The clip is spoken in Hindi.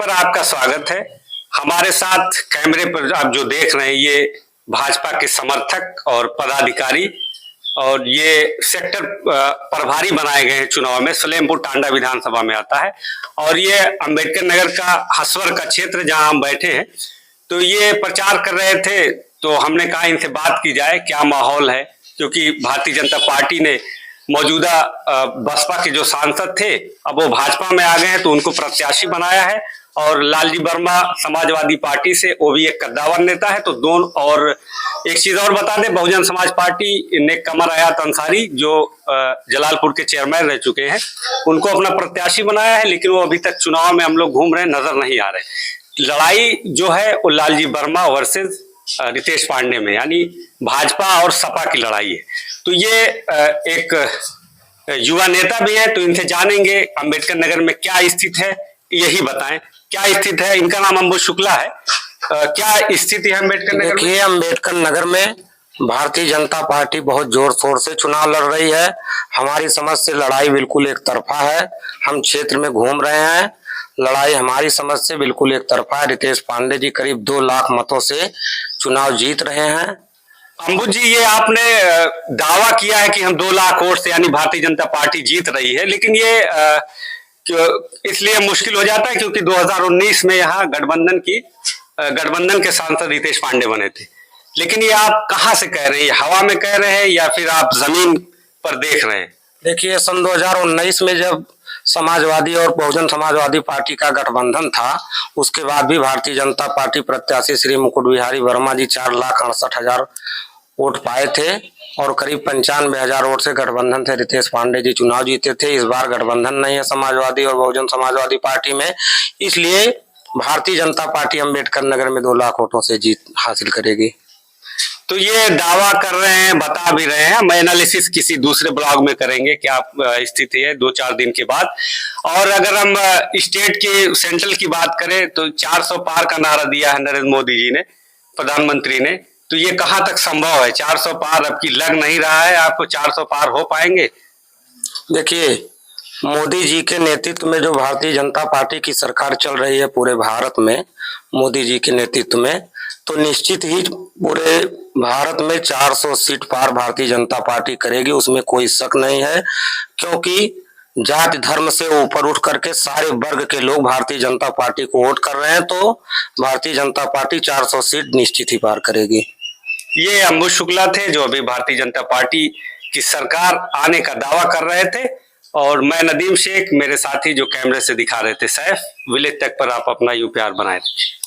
पर आपका स्वागत है। हमारे साथ कैमरे पर आप जो देख रहे हैं ये भाजपा के समर्थक और पदाधिकारी और ये सेक्टर प्रभारी बनाए गए हैं चुनाव में। सलेमपुर टांडा विधानसभा में आता है और ये अंबेडकर नगर का हसवर का क्षेत्र जहां हम बैठे हैं। तो ये प्रचार कर रहे थे तो हमने कहा इनसे बात की जाए क्या माहौल है, क्योंकि भारतीय जनता पार्टी ने मौजूदा बसपा के जो सांसद थे अब वो भाजपा में आ गए हैं तो उनको प्रत्याशी बनाया है। और लालजी वर्मा समाजवादी पार्टी से, वो भी एक कद्दावर नेता है। तो दोनों, और एक चीज और बता दें, बहुजन समाज पार्टी ने कमर आयात अंसारी जो जलालपुर के चेयरमैन रह चुके हैं उनको अपना प्रत्याशी बनाया है, लेकिन वो अभी तक चुनाव में हम लोग घूम रहे हैं, नजर नहीं आ रहे। लड़ाई जो है वो लालजी वर्मा वर्सेस रितेश पांडे में, यानी भाजपा और सपा की लड़ाई है। तो ये एक युवा नेता भी है तो इनसे जानेंगे अंबेडकर नगर में क्या स्थिति है, यही बताएं क्या स्थिति है। इनका नाम अंबुज शुक्ला है। क्या स्थिति है अम्बेडकर नगर में? देखिए, अम्बेडकर नगर में भारतीय जनता पार्टी बहुत जोर शोर से चुनाव लड़ रही है। हमारी समझ से लड़ाई बिल्कुल एक तरफा है। हम क्षेत्र में घूम रहे हैं, लड़ाई हमारी समझ से बिल्कुल एक तरफा है। रितेश पांडे जी करीब 2 लाख मतों से चुनाव जीत रहे हैं। अंबुज जी, ये आपने दावा किया है कि हम 2 लाख वोट से यानी भारतीय जनता पार्टी जीत रही है, लेकिन ये इसलिए मुश्किल हो जाता है क्योंकि 2019 में यहाँ गठबंधन के सांसद रितेश पांडे बने थे। लेकिन ये आप कहाँ से कह रहे हैं, हवा में कह रहे हैं या फिर आप जमीन पर देख रहे हैं? देखिए, सन 2019 में जब समाजवादी और बहुजन समाजवादी पार्टी का गठबंधन था, उसके बाद भी भारतीय जनता पार्टी प्रत्याशी श्री मुकुट बिहारी वर्मा जी 4,68,000 वोट पाए थे और करीब 95,000 वोट से गठबंधन से रितेश पांडे जी चुनाव जीते थे। इस बार गठबंधन नहीं है समाजवादी और बहुजन समाजवादी पार्टी में, इसलिए भारतीय जनता पार्टी अंबेडकर नगर में 2 लाख वोटों से जीत हासिल करेगी। तो ये दावा कर रहे हैं, बता भी रहे हैं, हम एनालिसिस किसी दूसरे ब्लॉग में करेंगे क्या स्थिति है 2-4 दिन के बाद। और अगर हम स्टेट की, सेंट्रल की बात करें तो 400 पार का नारा दिया है नरेंद्र मोदी जी ने, प्रधानमंत्री ने। तो ये कहाँ तक संभव है? 400 पार अब की लग नहीं रहा है आपको, 400 पार हो पाएंगे? देखिए, मोदी जी के नेतृत्व में जो भारतीय जनता पार्टी की सरकार चल रही है पूरे भारत में, मोदी जी के नेतृत्व में, तो निश्चित ही पूरे भारत में 400 सीट पार भारतीय जनता पार्टी करेगी, उसमें कोई शक नहीं है। क्योंकि जाति धर्म से ऊपर उठ करके सारे वर्ग के लोग भारतीय जनता पार्टी को वोट कर रहे हैं, तो भारतीय जनता पार्टी 400 सीट निश्चित ही पार करेगी। ये अंबुज शुक्ला थे जो अभी भारतीय जनता पार्टी की सरकार आने का दावा कर रहे थे। और मैं नदीम शेख, मेरे साथी जो कैमरे से दिखा रहे थे सैफ। विलेज तक पर आप अपना यूपीआर बनाए रखिए।